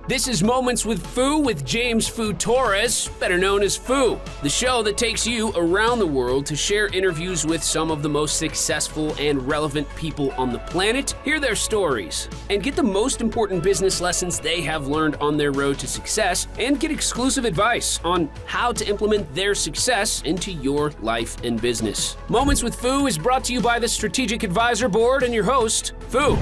This is Moments with Foo with James Foo Torres, better known as Foo, the show that takes you around the world to share interviews with some of the most successful and relevant people on the planet, hear their stories, and get the most important business lessons they have learned on their road to success, and get exclusive advice on how to implement their success into your life and business. Moments with Foo is brought to you by the Strategic Advisor Board and your host, Foo.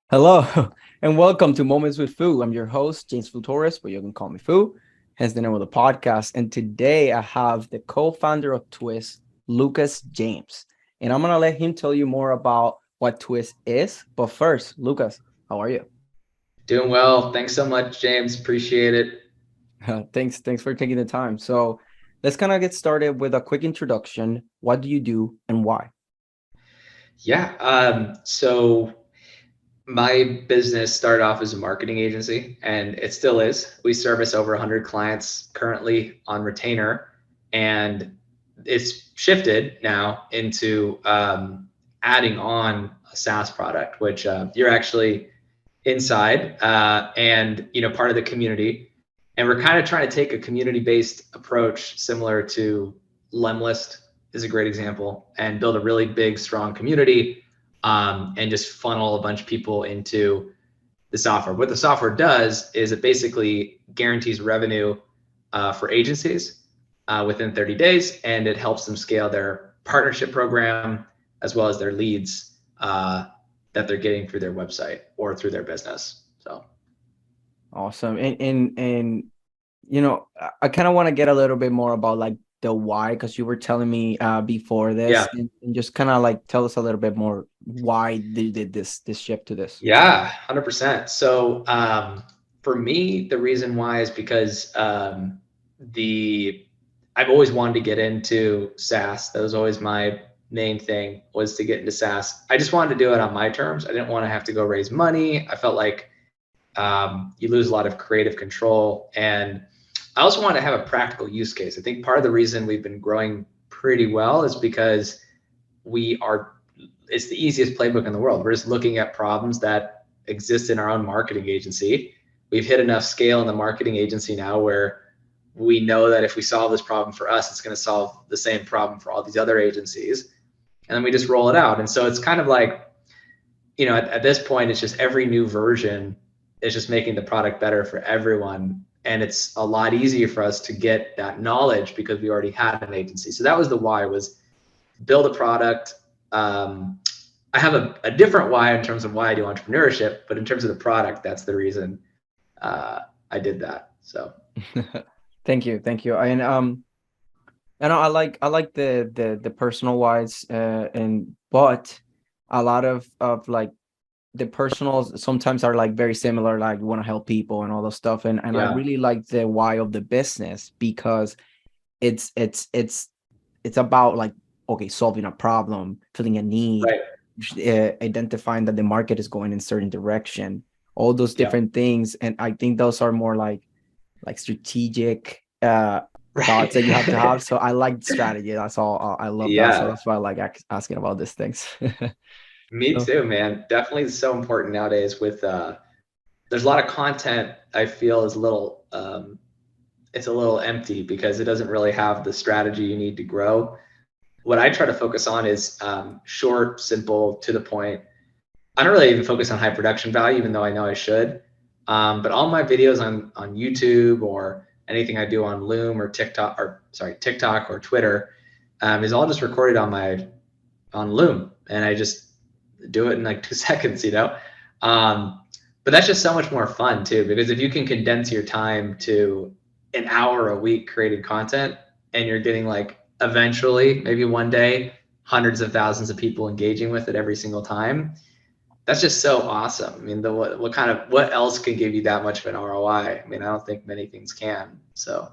Hello, and welcome to Moments with Foo. I'm your host, James Foo Torres, but you can call me Foo, hence the name of the podcast. And today I have the co-founder of Twiz, Lucas James. And I'm going to let him tell you more about what Twiz is. But first, Lucas, how are you? Doing well. Thanks so much, James. Appreciate it. Thanks for taking the time. So let's kind of get started with a quick introduction. What do you do and why? So my business started off as a marketing agency, and it still is. We service over 100 clients currently on retainer, and it's shifted now into adding on a SaaS product, which you're actually inside and part of the community. And we're kind of trying to take a community-based approach similar to Lemlist is a great example, and build a really big, strong community and just funnel a bunch of people into the software. What the software does is it basically guarantees revenue for agencies within 30 days, and it helps them scale their partnership program as well as their leads that they're getting through their website or through their business. So awesome. And I kind of want to get a little bit more about like the why, because you were telling me before this, and just kind of like tell us a little bit more why they did this shift to this. Yeah, 100%. So for me, the reason why is because I've always wanted to get into SaaS. That was always my main thing, was to get into SaaS. I just wanted to do it on my terms. I didn't want to have to go raise money. I felt like you lose a lot of creative control, and I also want to have a practical use case. I think part of the reason we've been growing pretty well is because it's the easiest playbook in the world. We're just looking at problems that exist in our own marketing agency. We've hit enough scale in the marketing agency now where we know that if we solve this problem for us, it's going to solve the same problem for all these other agencies. And then we just roll it out. And so it's kind of like, at this point, it's just every new version is just making the product better for everyone. And it's a lot easier for us to get that knowledge because we already had an agency. So that was the why, was build a product. I have a different why in terms of why I do entrepreneurship, but in terms of the product, that's the reason I did that. So thank you. And I like the personal whys, but a lot of like the personals sometimes are like very similar, like you want to help people and all those stuff. And I really like the why of the business, because it's about like, okay, solving a problem, filling a need, right. Identifying that the market is going in a certain direction, all those different things. And I think those are more like strategic thoughts that you have to have. So I like strategy. That's all. I love that. So that's why I like asking about these things. Me too, man. Definitely so important nowadays with there's a lot of content I feel is it's a little empty because it doesn't really have the strategy you need to grow. What I try to focus on is short, simple, to the point. I don't really even focus on high production value, even though I know I should. But all my videos on YouTube or anything I do on Loom or TikTok or Twitter is all just recorded on Loom, and I just do it in like 2 seconds, but that's just so much more fun too, because if you can condense your time to an hour a week creating content, and you're getting like eventually maybe one day hundreds of thousands of people engaging with it every single time, that's just so awesome. I mean, what else can give you that much of an ROI? I mean, I don't think many things can. So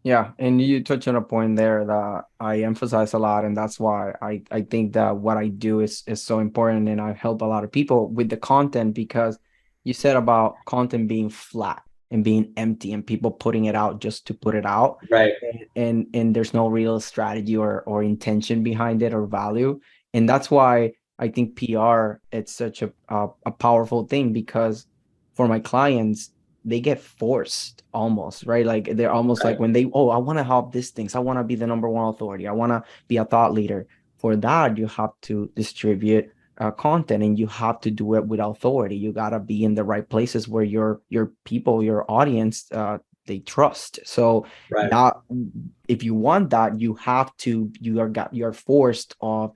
yeah, and you touch on a point there that I emphasize a lot, and that's why I think that what I do is so important, and I help a lot of people with the content, because you said about content being flat and being empty and people putting it out just to put it out, right? And there's no real strategy or intention behind it or value, and that's why I think PR, it's such a powerful thing, because for my clients, they get forced almost, right? Like they're almost like when they, oh, I want to help these things. I want to be the number one authority. I want to be a thought leader. For that, you have to distribute content, and you have to do it with authority. You got to be in the right places where your people, your audience, they trust. So that, if you want that, you have to, you're forced on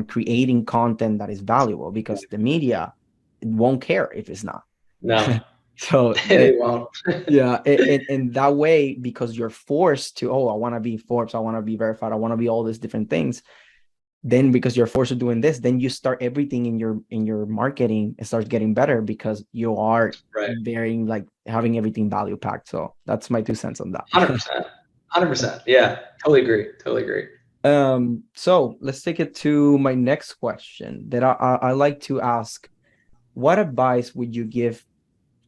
creating content that is valuable, because the media won't care if it's not. No, So they won't. yeah, in that way, because you're forced to, oh, I want to be Forbes, I want to be verified, I want to be all these different things. Then because you're forced to doing this, then you start everything in your marketing, it starts getting better, because you are very like having everything value packed. So that's my 2 cents on that. 100%. Yeah, totally agree. So let's take it to my next question that I like to ask. What advice would you give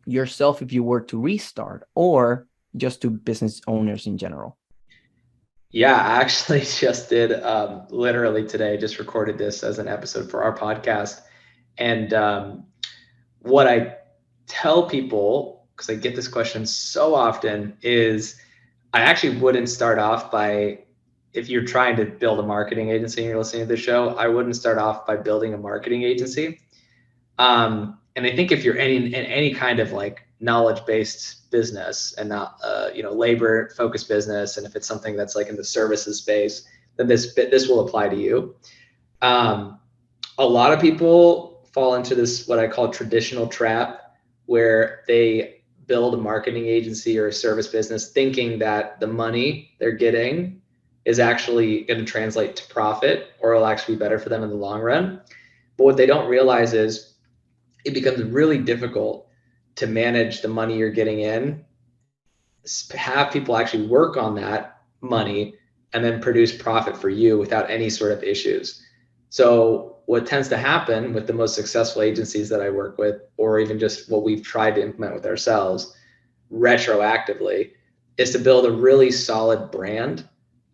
yourself if you were to restart, or just to business owners in general? Yeah, I actually just did, literally today, just recorded this as an episode for our podcast. And what I tell people, because I get this question so often, is I actually wouldn't start off by, if you're trying to build a marketing agency and you're listening to the show, I wouldn't start off by building a marketing agency. And I think if you're in any kind of like knowledge-based business and not, labor-focused business, and if it's something that's like in the services space, then this will apply to you. A lot of people fall into this, what I call traditional trap, where they build a marketing agency or a service business thinking that the money they're getting is actually going to translate to profit, or it'll actually be better for them in the long run. But what they don't realize is it becomes really difficult to manage the money you're getting in, have people actually work on that money, and then produce profit for you without any sort of issues. So what tends to happen with the most successful agencies that I work with, or even just what we've tried to implement with ourselves retroactively, is to build a really solid brand,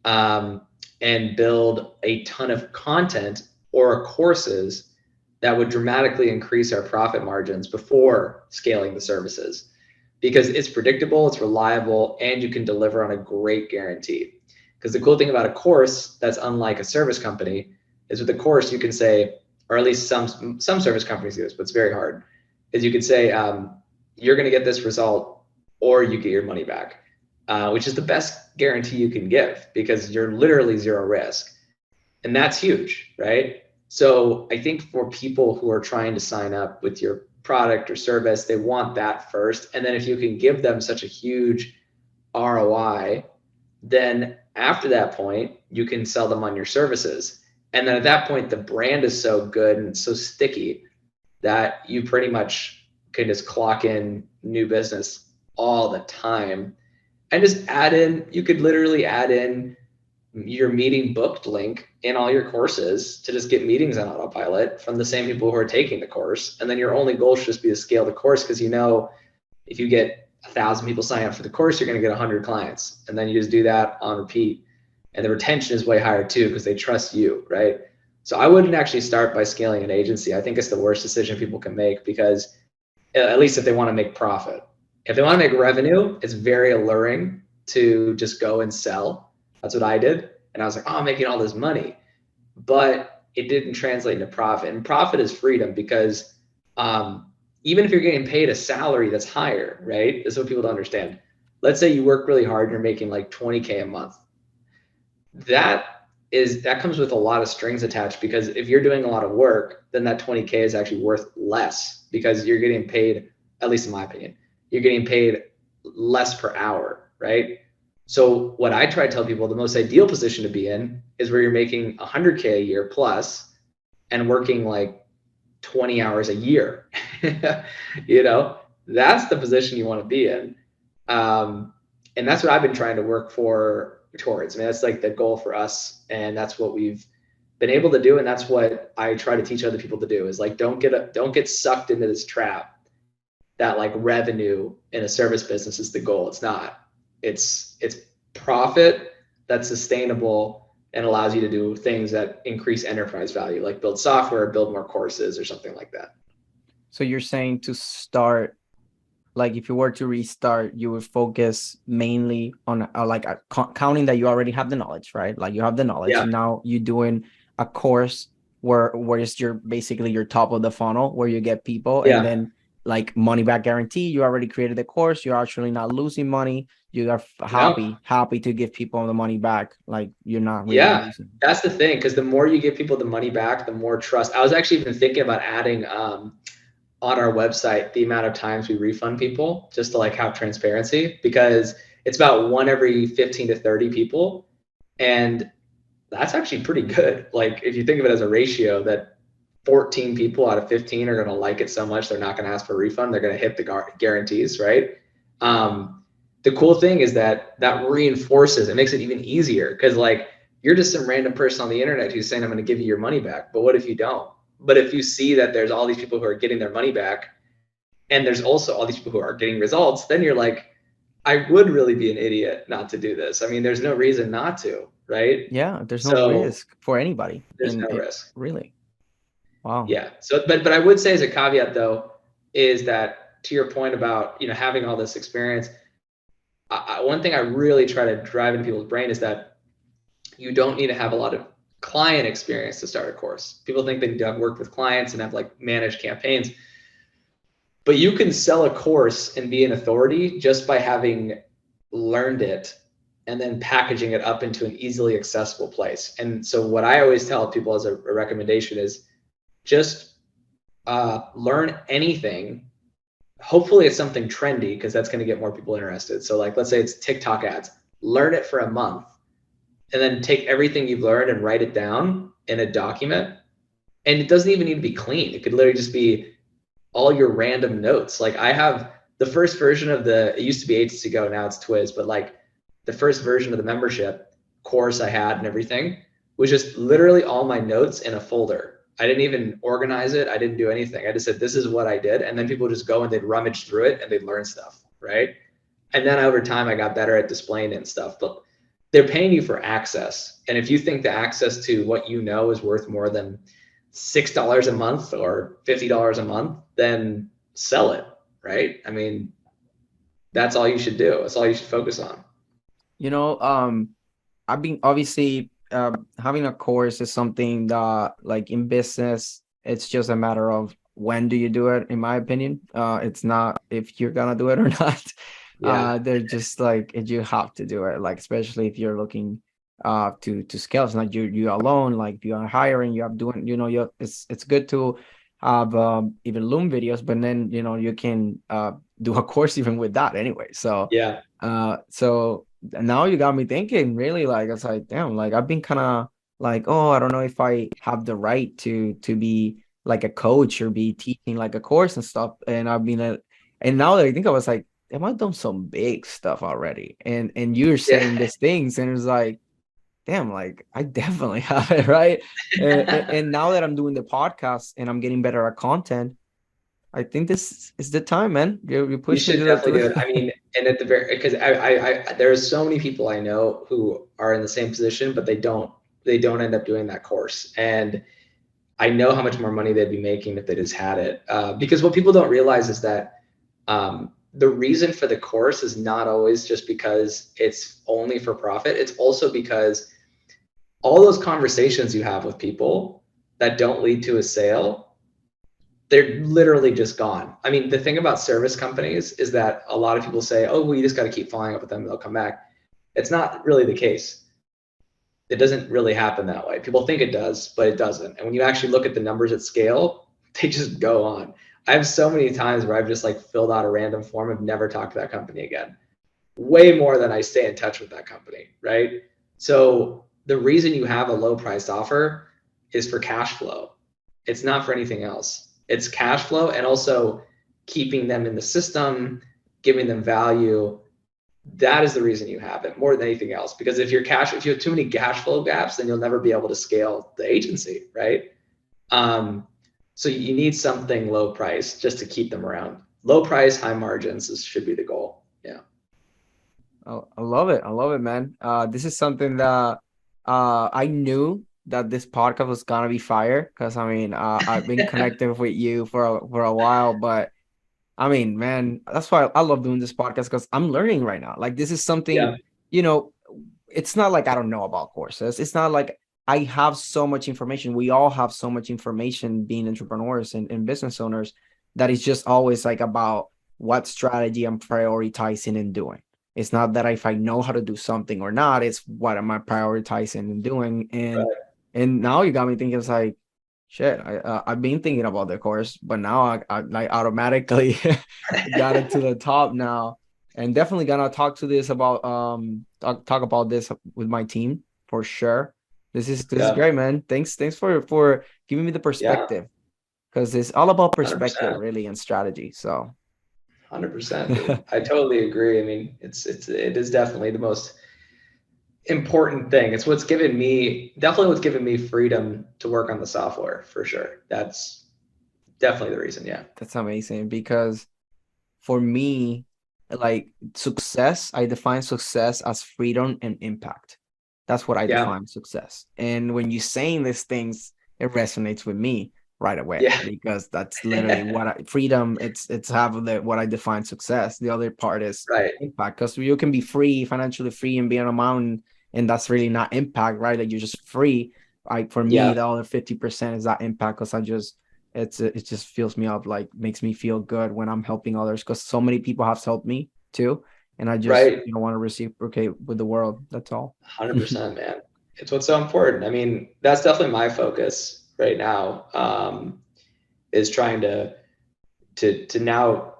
and build a ton of content or courses that would dramatically increase our profit margins before scaling the services, because it's predictable, it's reliable, and you can deliver on a great guarantee. Because the cool thing about a course that's unlike a service company is, with a course you can say, or at least some service companies do this, but it's very hard, is you could say, you're going to get this result or you get your money back, which is the best guarantee you can give, because you're literally zero risk. And that's huge, right? So I think for people who are trying to sign up with your product or service, they want that first. And then if you can give them such a huge ROI, then after that point, you can sell them on your services. And then at that point, the brand is so good and so sticky that you pretty much can just clock in new business all the time. And just add in, you could literally add in your meeting booked link in all your courses to just get meetings on autopilot from the same people who are taking the course. And then your only goal should just be to scale the course, because if you get 1,000 people sign up for the course, you're going to get 100 clients. And then you just do that on repeat. And the retention is way higher too, because they trust you, right? So I wouldn't actually start by scaling an agency. I think it's the worst decision people can make, because at least if they want to make profit. If they want to make revenue, it's very alluring to just go and sell. That's what I did. And I was like, oh, I'm making all this money. But it didn't translate into profit. And profit is freedom, because even if you're getting paid a salary that's higher, right? This is what people don't understand. Let's say you work really hard and you're making like 20K a month. That comes with a lot of strings attached, because if you're doing a lot of work, then that 20K is actually worth less, because you're getting paid, at least in my opinion, you're getting paid less per hour, right? So what I try to tell people, the most ideal position to be in is where you're making 100K a year plus and working like 20 hours a year. That's the position you want to be in. And that's what I've been trying to work towards. I mean, that's like the goal for us. And that's what we've been able to do. And that's what I try to teach other people to do, is like, don't get sucked into this trap that like revenue in a service business is the goal. It's not. It's profit that's sustainable and allows you to do things that increase enterprise value, like build software, build more courses or something like that. So you're saying to start, like if you were to restart, you would focus mainly on counting that you already have the knowledge, right? Like you have the knowledge. Yeah. Now you're doing a course where it's your basically your top of the funnel where you get people, and then like money back guarantee. You already created the course. You're actually not losing money. You are happy to give people the money back. Like you're not really losing. That's the thing, because the more you give people the money back, the more trust. I was actually even thinking about adding on our website the amount of times we refund people, just to like have transparency, because it's about 1 every 15 to 30 people, and that's actually pretty good. Like if you think of it as a ratio, that 14 people out of 15 are going to like it so much they're not going to ask for a refund. They're going to hit the guarantees, right? The cool thing is that reinforces, it makes it even easier, because like you're just some random person on the internet who's saying I'm going to give you your money back, but what if you don't? But if you see that there's all these people who are getting their money back, and there's also all these people who are getting results, then you're like, I would really be an idiot not to do this. I mean, there's no reason not to, right? Yeah, there's no risk for anybody. There's no risk. Really. Wow. Yeah. So, but I would say as a caveat though, is that to your point about, having all this experience, one thing I really try to drive in people's brain is that you don't need to have a lot of client experience to start a course. People think they need to have worked with clients and have like managed campaigns, but you can sell a course and be an authority just by having learned it and then packaging it up into an easily accessible place. And so what I always tell people as a recommendation is just learn anything. Hopefully it's something trendy, because that's going to get more people interested. So like, let's say it's TikTok ads, learn it for a month, and then take everything you've learned and write it down in a document. And it doesn't even need to be clean. It could literally just be all your random notes. Like I have the first version of it used to be Agency Go, now it's Twiz, but like the first version of the membership course I had and everything was just literally all my notes in a folder. I didn't even organize it. I didn't do anything. I just said, this is what I did. And then people would just go and they'd rummage through it and they'd learn stuff, right? And then over time, I got better at displaying it and stuff. But they're paying you for access. And if you think the access to what you know is worth more than $6 a month or $50 a month, then sell it, right? I mean, that's all you should do. That's all you should focus on. I've been obviously having a course is something that, like in business, it's just a matter of when do you do it, in my opinion. It's not if you're gonna do it or not. They're just like, you have to do it, like especially if you're looking to scale. It's not you alone. Like you are hiring, you are doing, it's good to have even Loom videos, but then you can do a course even with that anyway. So so now you got me thinking, really. Like I was like, damn, like I've been kind of like, I don't know if I have the right to be like a coach or be teaching like a course and stuff. And I've been and now that I think, I was like, am I done some big stuff already? And you're saying these things, and it's like, damn, like I definitely have it, right? And now that I'm doing the podcast and I'm getting better at content, I think this is the time, man. You should definitely do it. I mean, and at the because I there are so many people I know who are in the same position, but they don't end up doing that course. And I know how much more money they'd be making if they just had it. Because what people don't realize is that the reason for the course is not always just because it's only for profit. It's also because all those conversations you have with people that don't lead to a sale, they're literally just gone. I mean, the thing about service companies is that a lot of people say, oh, well, you just got to keep following up with them, they'll come back. It's not really the case. It doesn't really happen that way. People think it does, but it doesn't. And when you actually look at the numbers at scale, they just go on. I have so many times where I've just like filled out a random form and never talked to that company again. Way more than I stay in touch with that company, right? So the reason you have a low priced offer is for cash flow. It's not for anything else. It's cash flow, and also keeping them in the system, giving them value. That is the reason you have it more than anything else. Because if you have too many cash flow gaps, then you'll never be able to scale the agency, right? So you need something low price just to keep them around. Low price, high margins should be the goal. Yeah. I love it. I love it, man. This is something that I knew that this podcast was gonna be fire because I mean, I've been connected with you for a while, but I mean, man, that's why I love doing this podcast because I'm learning right now. Like, this is something, Yeah. you know, it's not like I don't know about courses. It's not like I have so much information. We all have so much information being entrepreneurs and business owners that it's just always like about what strategy I'm prioritizing and doing. It's not that if I know how to do something or not, it's what am I prioritizing and doing. Right. And now you got me thinking, it's like, shit, I've been thinking about the course, but now I like automatically got it to the top now, and definitely gonna talk to this about talk about this with my team for sure. This is Yeah. great, man. Thanks for giving me the Yeah. perspective because it's all about perspective 100%. really and strategy. So 100%, dude. I totally agree. I mean, it is definitely the most important thing. It's what's given me definitely what's given me freedom to work on the software for sure. That's definitely the reason. Yeah. that's amazing because for me, like success, I define success as freedom and impact. That's what I Yeah. define success. And when you're saying these things, it resonates with me right away Yeah. because that's literally what freedom. It's half the what I define success. The other part is Right. impact because you can be free, financially free, and be on a mountain, and that's really not impact, right? Like you're just free. Like for me, Yeah. the other 50% is that impact because I just it just fills me up, like makes me feel good when I'm helping others because so many people have helped me too, and I just Right. want to reciprocate with the world. That's all. 100%, man. It's what's so important. I mean, that's definitely my focus right now. Is trying to now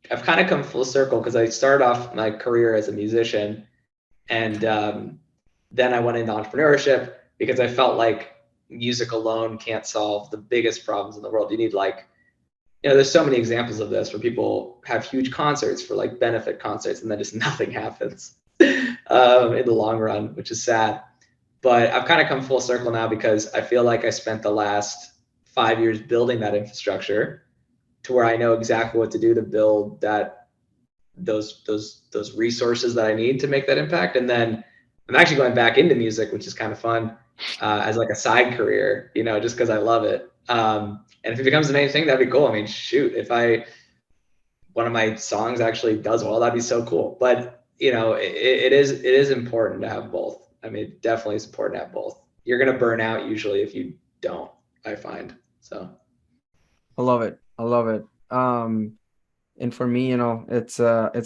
I've kind of come full circle because I started off my career as a musician, and then I went into entrepreneurship because I felt like music alone can't solve the biggest problems in the world. You need like, there's so many examples of this where people have huge concerts for like benefit concerts and then just nothing happens in the long run, which is sad. But I've kind of come full circle now because I feel like I spent the last 5 years building that infrastructure to where I know exactly what to do to build those resources that I need to make that impact. And then I'm actually going back into music, which is kind of fun, as like a side career, just because I love it. And if it becomes the main thing, that'd be cool. I mean, shoot, if one of my songs actually does well, that'd be so cool. But it is important to have both. I mean, it definitely is important to have both. You're gonna burn out usually if you don't, I find. So I love it. I love it. And for me, it's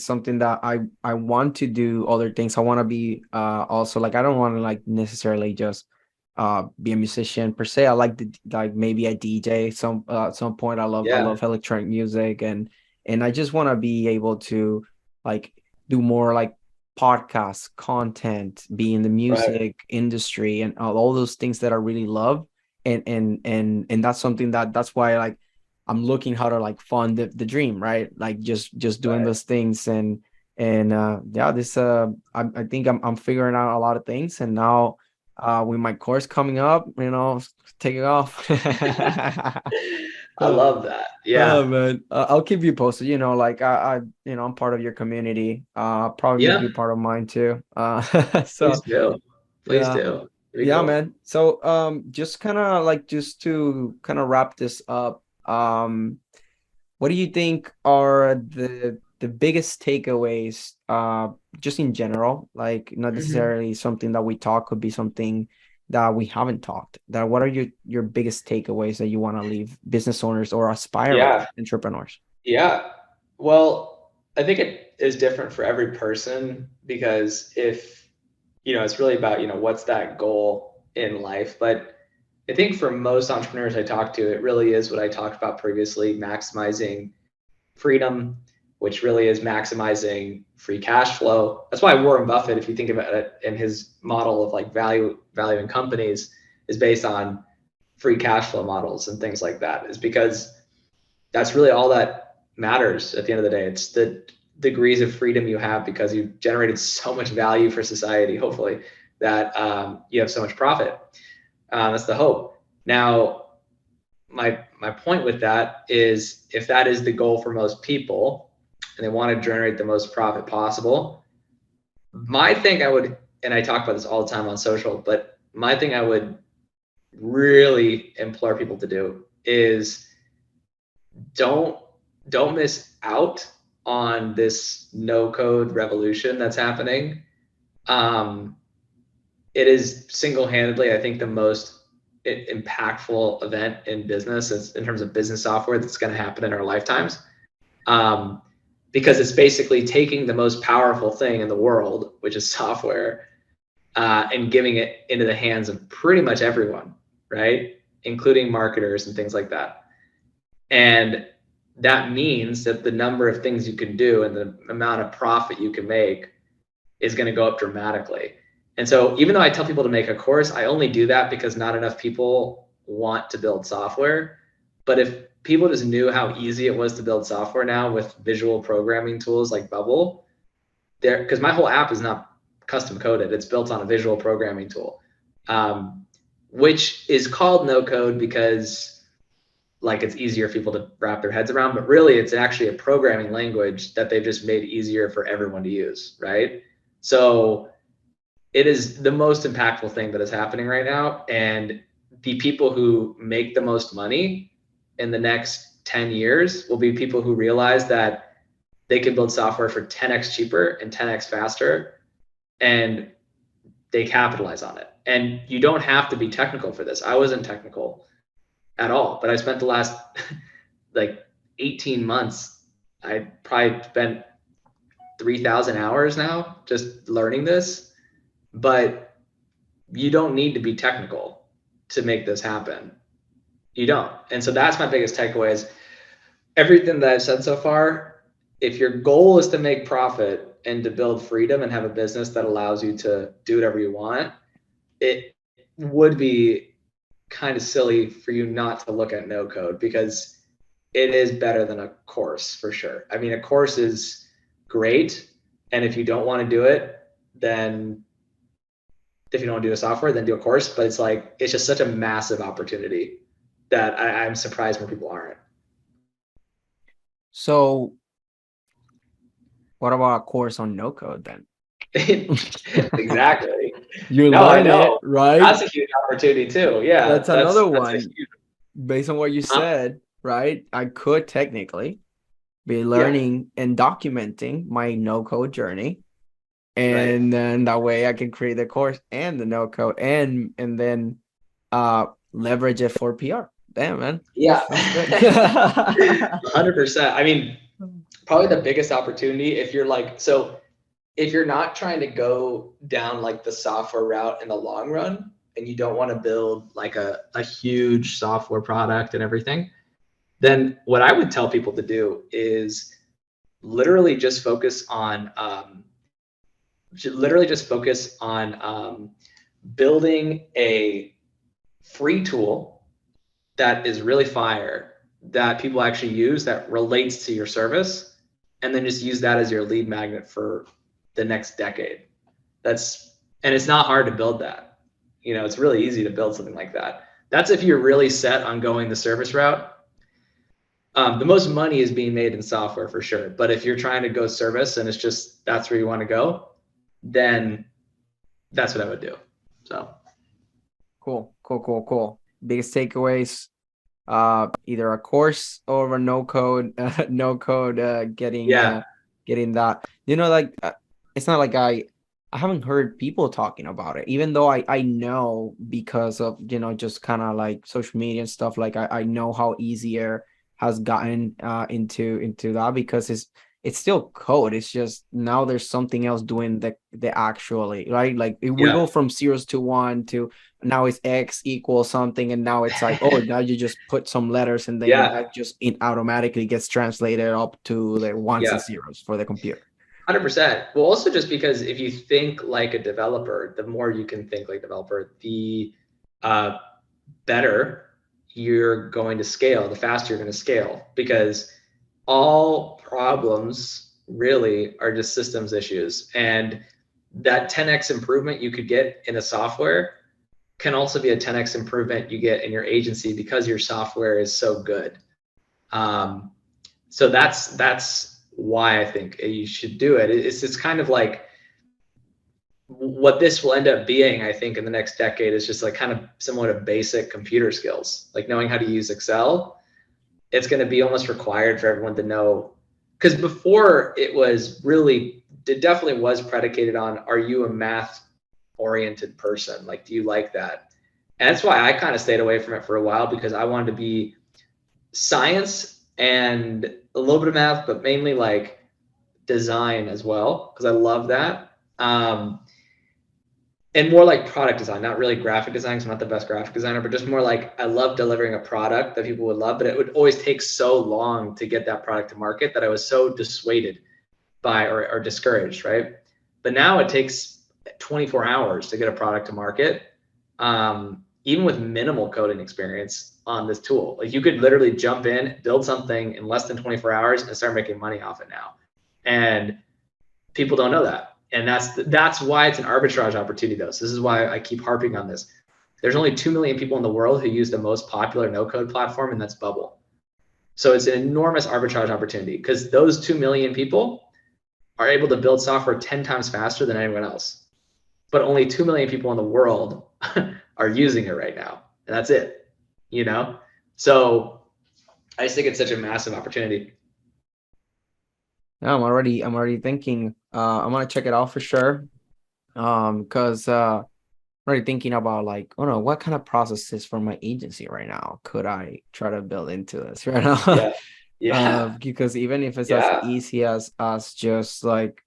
something that I want to do other things. I want to be also like I don't want to like necessarily just be a musician per se. I like like maybe a DJ at some point. I yeah, love electronic music and I just want to be able to like do more like podcasts, content, be in the right. music industry and all those things that I really love. And that's something that's why like I'm looking how to like fund the dream, right? Like just doing Right. those things and yeah, this I think I'm figuring out a lot of things and now with my course coming up, taking off. I Uh, love that. oh Yeah. man, I'll keep you posted. Like I'm part of your community. Probably make Yeah. you part of mine too. Please So do. Please yeah, do. Pretty yeah, cool. man. So just kind of like just to kind of wrap this up. What do you think are the biggest takeaways, just in general, like not Mhm. necessarily something that we talk, could be something that we haven't talked. That what are your biggest takeaways that you want to leave business owners or aspiring Yeah. entrepreneurs? Yeah. Well, I think it is different for every person because it's really about, what's that goal in life. But I think for most entrepreneurs I talk to, it really is what I talked about previously, maximizing freedom, which really is maximizing free cash flow. That's why Warren Buffett, if you think about it in his model of like valuing companies, is based on free cash flow models and things like that, is because that's really all that matters at the end of the day. It's the degrees of freedom you have because you've generated so much value for society, hopefully, that you have so much profit. That's the hope. Now, my point with that is if that is the goal for most people and they want to generate the most profit possible, my thing and I talk about this all the time on social, but my thing I would really implore people to do is don't miss out on this no code revolution that's happening. It is single-handedly, I think, the most impactful event in business in terms of business software that's going to happen in our lifetimes. Because it's basically taking the most powerful thing in the world, which is software, and giving it into the hands of pretty much everyone, right? Including marketers and things like that. And that means that the number of things you can do and the amount of profit you can make is going to go up dramatically. And so even though I tell people to make a course, I only do that because not enough people want to build software. But if people just knew how easy it was to build software now with visual programming tools like Bubble, because my whole app is not custom coded. It's built on a visual programming tool, which is called no code because like it's easier for people to wrap their heads around, but really it's actually a programming language that they've just made easier for everyone to use, right? So it is the most impactful thing that is happening right now. And the people who make the most money in the next 10 years will be people who realize that they can build software for 10x cheaper and 10x faster, and they capitalize on it. And you don't have to be technical for this. I wasn't technical at all, but I spent the last like 18 months, I probably spent 3,000 hours now just learning this. But you don't need to be technical to make this happen. You don't. And so that's my biggest takeaway is everything that I've said so far, if your goal is to make profit and to build freedom and have a business that allows you to do whatever you want, it would be kind of silly for you not to look at no code, because it is better than a course for sure. I mean, a course is great. And if you don't want to do it, then if you don't want to do a software, then do a course. But it's like, it's just such a massive opportunity that I'm surprised more people aren't. So what about a course on no code then? Exactly. You No, I learn it, know. right? That's a huge opportunity too. Yeah. That's another one. Huge... Based on what you said, right? I could technically be learning and documenting my no code journey. And then that way I can create the course and the no code and then leverage it for PR. Damn, man. Yeah. 100%. I mean, probably the biggest opportunity if you're like, so if you're not trying to go down like the software route in the long run and you don't want to build like a huge software product and everything, then what I would tell people to do is literally just focus on building a free tool that is really fire, that people actually use, that relates to your service, and then just use that as your lead magnet for the next decade. And it's not hard to build that. You know, it's really easy to build something like that. That's if you're really set on going the service route. The most money is being made in software for sure. But if you're trying to go service and it's just, that's where you want to go, then that's what I would do. So cool. Biggest takeaways, either a course or a no code, getting that, you know, like it's not like I haven't heard people talking about it, even though I know because of, you know, just kind of like social media and stuff. Like I know how easier has gotten into that, because it's still code. It's just now there's something else doing the actually, right? Like we go from zeros to one to now it's X equals something, and now it's like, oh, now you just put some letters and then that just automatically gets translated up to the ones and zeros for the computer. 100%. Well, also just because if you think like a developer, the more you can think like a developer, the better you're going to scale, the faster you're going to scale, because all problems really are just systems issues. And that 10x improvement you could get in a software can also be a 10x improvement you get in your agency because your software is so good. So that's why I think you should do it. It's kind of like what this will end up being, I think, in the next decade is just like kind of somewhat of basic computer skills, like knowing how to use Excel. It's going to be almost required for everyone to know, because before it definitely was predicated on, are you a math oriented person? Like, do you like that? And that's why I kind of stayed away from it for a while, because I wanted to be science and a little bit of math, but mainly like design as well, because I love that. And more like product design, not really graphic design, because I'm not the best graphic designer, but just more like I love delivering a product that people would love, but it would always take so long to get that product to market that I was so dissuaded by or discouraged, right? But now it takes 24 hours to get a product to market, even with minimal coding experience on this tool. Like, you could literally jump in, build something in less than 24 hours and start making money off it now. And people don't know that. And that's why it's an arbitrage opportunity, though. So this is why I keep harping on this. There's only 2 million people in the world who use the most popular no-code platform, and that's Bubble. So it's an enormous arbitrage opportunity, because those 2 million people are able to build software 10 times faster than anyone else. But only 2 million people in the world are using it right now. And that's it, you know? So I just think it's such a massive opportunity. Yeah, I'm already thinking I'm gonna check it out for sure. Because I'm already thinking about, like, oh no, what kind of processes for my agency right now could I try to build into this right now? Yeah. Yeah. Because even if it's as Yeah. easy as just like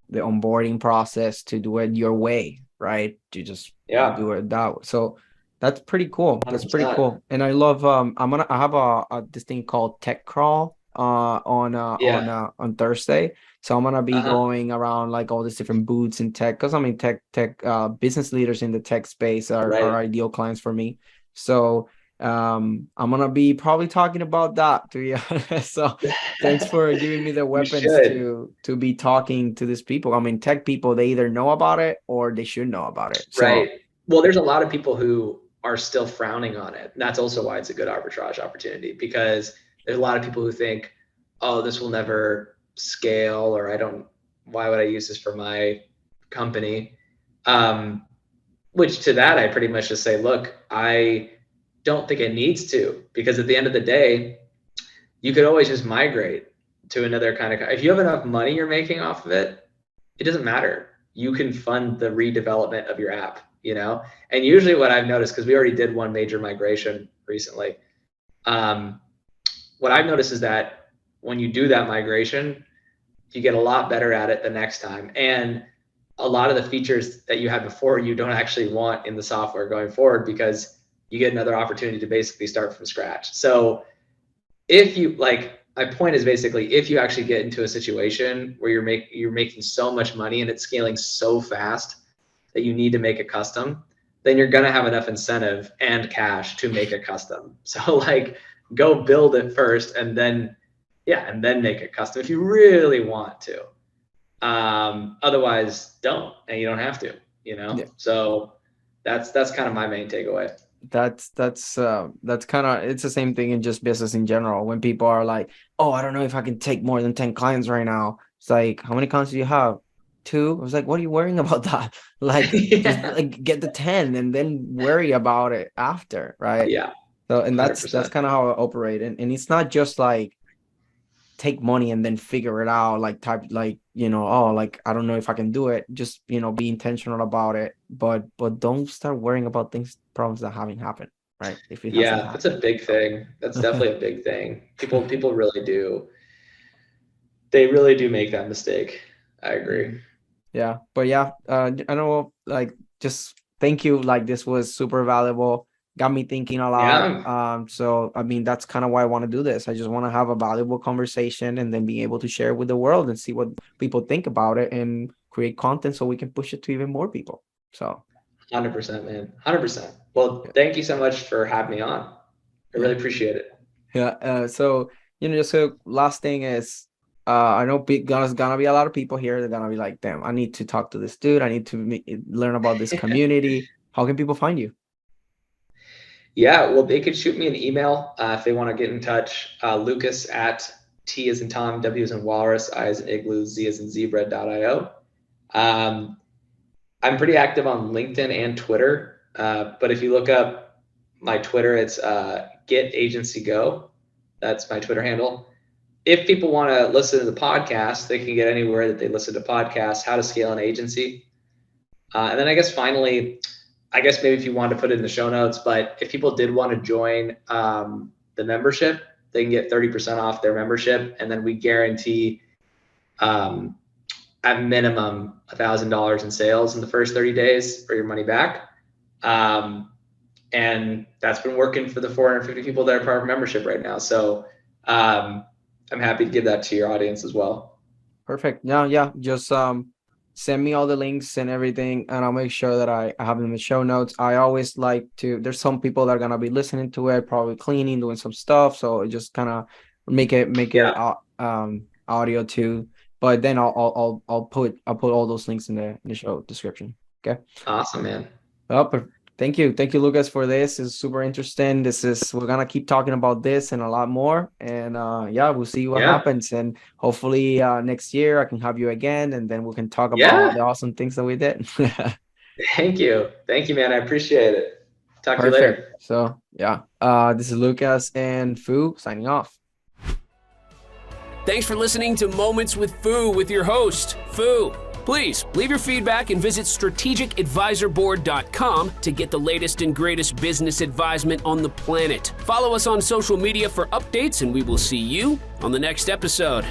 the onboarding process, to do it your way, right? To just Yeah. do it that way. So that's pretty cool. That's pretty 100%. cool. And I love I have this thing called Tech Crawl Yeah. on Thursday. So I'm gonna be Uh-huh. going around like all these different booths in tech, because I mean tech business leaders in the tech space are Right. ideal clients for me. So I'm gonna be probably talking about that, to be honest. So thanks for giving me the You weapons should. to be talking to these people. I mean, tech people, they either know about it or they should know about it. So Right. Well, there's a lot of people who are still frowning on it. And that's also why it's a good arbitrage opportunity, because there's a lot of people who think, oh, this will never scale, or why would I use this for my company? Which to that, I pretty much just say, look, I don't think it needs to, because at the end of the day, you could always just migrate to another kind of, if you have enough money you're making off of it, it doesn't matter. You can fund the redevelopment of your app, you know? And usually what I've noticed, because we already did one major migration recently, what I've noticed is that when you do that migration, you get a lot better at it the next time. And a lot of the features that you had before, you don't actually want in the software going forward, because you get another opportunity to basically start from scratch. So if you, like, my point is basically, if you actually get into a situation where you're making so much money and it's scaling so fast that you need to make a custom, then you're gonna have enough incentive and cash to make a custom. So like, go build it first, and then make a custom if you really want to. Otherwise, don't, and you don't have to. You know. yeah, So that's kind of my main takeaway. that's kind of, it's the same thing in just business in general. When people are like, oh, I don't know if I can take more than 10 clients right now. It's like, how many clients do you have? 2. I was like, what are you worrying about that? Like, just Yeah. like get the 10 and then worry about it after, right? Yeah. So, and that's 100%. kind of how I operate. And it's not just like take money and then figure it out, like type, like, oh, like, I don't know if I can do it. Just, be intentional about it, but don't start worrying about problems that haven't happened, right? If it hasn't Yeah, that's a happened. big thing. That's definitely a big thing. People really do. They really do make that mistake. I agree. Yeah, but yeah, I know, like, just thank you. Like, this was super valuable. Got me thinking a lot. Yeah. So I mean, that's kind of why I want to do this. I just want to have a valuable conversation and then be able to share it with the world and see what people think about it and create content so we can push it to even more people. So 100%, man. 100%. Well, yeah, thank you so much for having me on. I yeah, really appreciate it. yeah. So just so last thing is, I know there's gonna be a lot of people here. They're gonna be like, damn, I need to talk to this dude. I need to learn about this community. How can people find you? Yeah, well, they could shoot me an email if they want to get in touch. Lucas at T as in Tom, W as in Walrus, I as in Igloo, Z as in Zebra.io. I'm pretty active on LinkedIn and Twitter. But if you look up my Twitter, it's Get Agency Go. That's my Twitter handle. If people want to listen to the podcast, they can get anywhere that they listen to podcasts, How to Scale an Agency. And then I guess finally, maybe if you want to put it in the show notes, but if people did want to join the membership, they can get 30% off their membership. And then we guarantee at minimum $1,000 in sales in the first 30 days for your money back. And that's been working for the 450 people that are part of membership right now. So I'm happy to give that to your audience as well. Perfect. Yeah. Just send me all the links and everything, and I'll make sure that I have them in the show notes. I always like to, there's some people that are going to be listening to it, probably cleaning, doing some stuff. So it just kind of make it audio too. But then I'll put all those links in the show description. Okay. Awesome, man. Well, thank you, Lucas, for this. It's super interesting. We're gonna keep talking about this and a lot more. And we'll see what happens. And hopefully next year I can have you again, and then we can talk about all the awesome things that we did. Thank you, man. I appreciate it. Talk to you later. So this is Lucas and Foo signing off. Thanks for listening to Moments with Foo with your host, Foo. Please leave your feedback and visit strategicadvisorboard.com to get the latest and greatest business advisement on the planet. Follow us on social media for updates, and we will see you on the next episode.